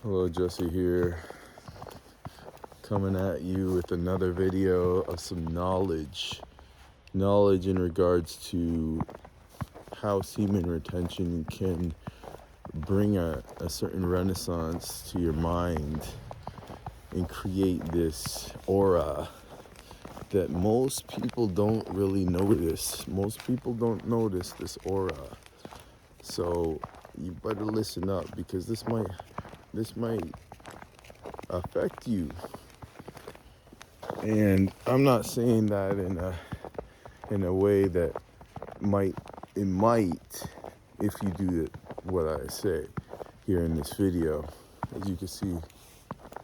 Hello, Jesse here, coming at you with another video of some knowledge in regards to how semen retention can bring a certain renaissance to your mind and create this aura that most people don't really notice. Most people don't notice this aura. So you better listen up, because this might affect you. And I'm not saying that in a way that it might, if you do what I say here in this video. As you can see,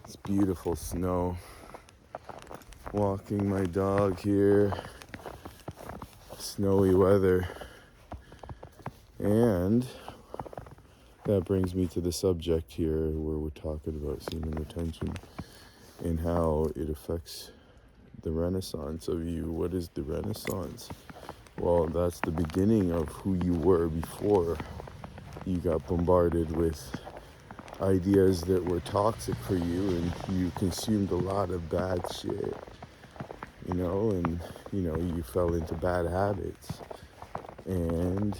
it's beautiful snow. Walking my dog here, snowy weather. And that brings me to the subject here, where we're talking about semen retention and how it affects the renaissance of you. What is the renaissance? Well, that's the beginning of who you were before you got bombarded with ideas that were toxic for you, and you consumed a lot of bad shit, and you fell into bad habits, and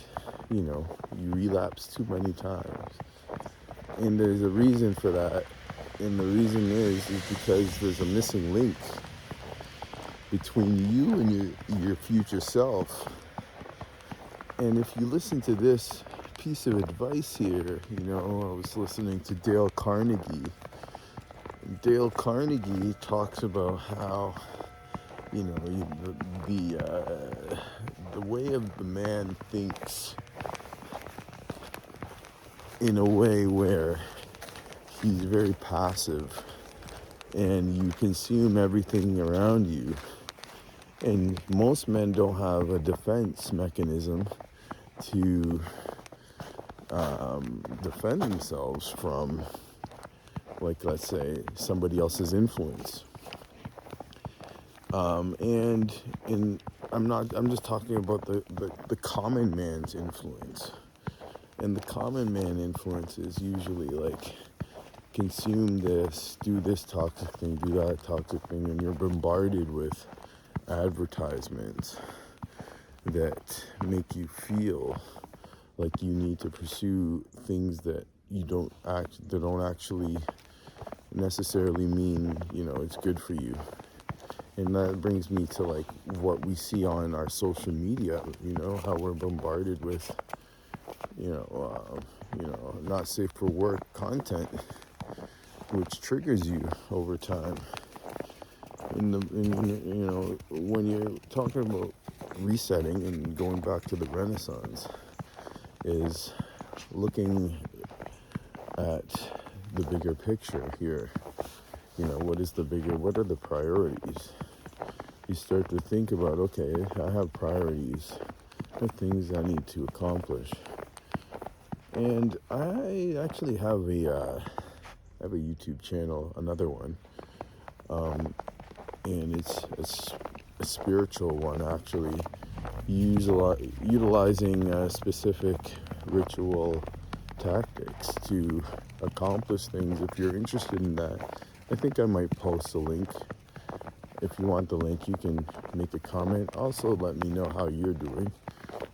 you relapsed too many times. And there's a reason for that, and the reason is because there's a missing link between you and your future self. And if you listen to this piece of advice here, I was listening to Dale Carnegie. Dale Carnegie talks about how, the way of the man thinks in a way where he's very passive, and you consume everything around you. And most men don't have a defense mechanism to defend themselves from, like, let's say, somebody else's influence. I'm just talking about the common man's influence. And the common man influence is usually like, consume this, do this toxic thing, do that toxic thing, and you're bombarded with advertisements that make you feel like you need to pursue things that don't actually necessarily mean it's good for you. And that brings me to like what we see on our social media, how we're bombarded with not safe for work content, which triggers you over time. When you're talking about resetting and going back to the Renaissance, is looking at the bigger picture here. What are the priorities? You start to think about, okay, I have priorities, the things I need to accomplish. And I actually have a YouTube channel, another one, and it's a spiritual one, actually, utilizing specific ritual tactics to accomplish things. If you're interested in that, I think I might post a link. If you want the link, you can make a comment. Also, let me know how you're doing.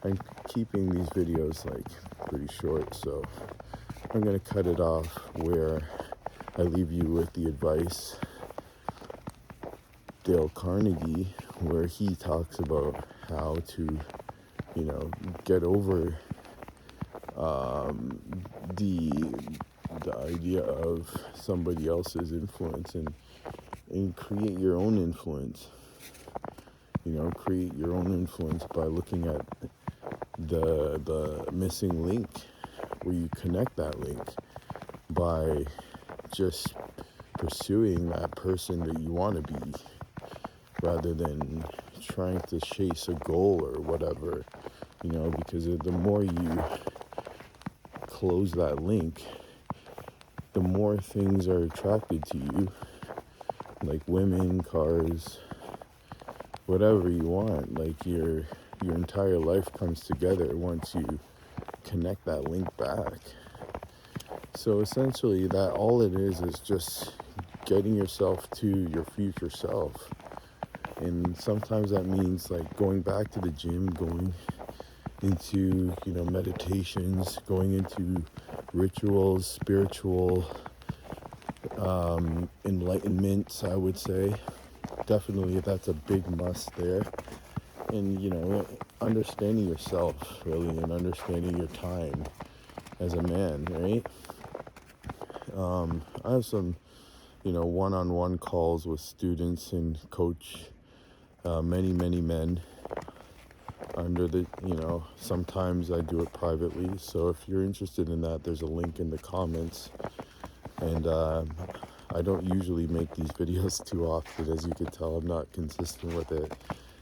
I'm keeping these videos pretty short, so I'm going to cut it off where I leave you with the advice Dale Carnegie, where he talks about how to get over the idea of somebody else's influence, and create your own influence. Create your own influence by looking at the missing link, where you connect that link by just pursuing that person that you want to be, rather than trying to chase a goal or whatever, because the more you close that link, the more things are attracted to you, like women, cars, whatever you want. Like your entire life comes together once you connect that link back. So essentially, that all it is just getting yourself to your future self. And sometimes that means like going back to the gym, going into, meditations, going into rituals, spiritual enlightenments, I would say. Definitely, that's a big must there. And, understanding yourself, really, and understanding your time as a man, right? I have some, one-on-one calls with students and coach many men under the, sometimes I do it privately. So if you're interested in that, there's a link in the comments. And I don't usually make these videos too often. As you can tell, I'm not consistent with it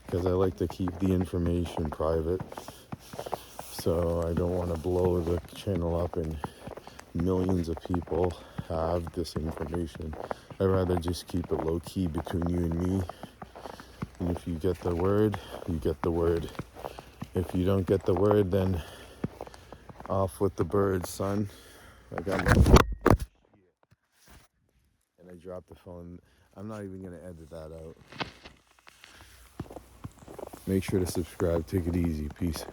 because I like to keep the information private. So I don't want to blow the channel up and millions of people have this information. I'd rather just keep it low key between you and me. And if you get the word, you get the word. If you don't get the word, then off with the birds, son. I got my and I dropped the phone. I'm not even gonna edit that out. Make sure to subscribe. Take it easy. Peace.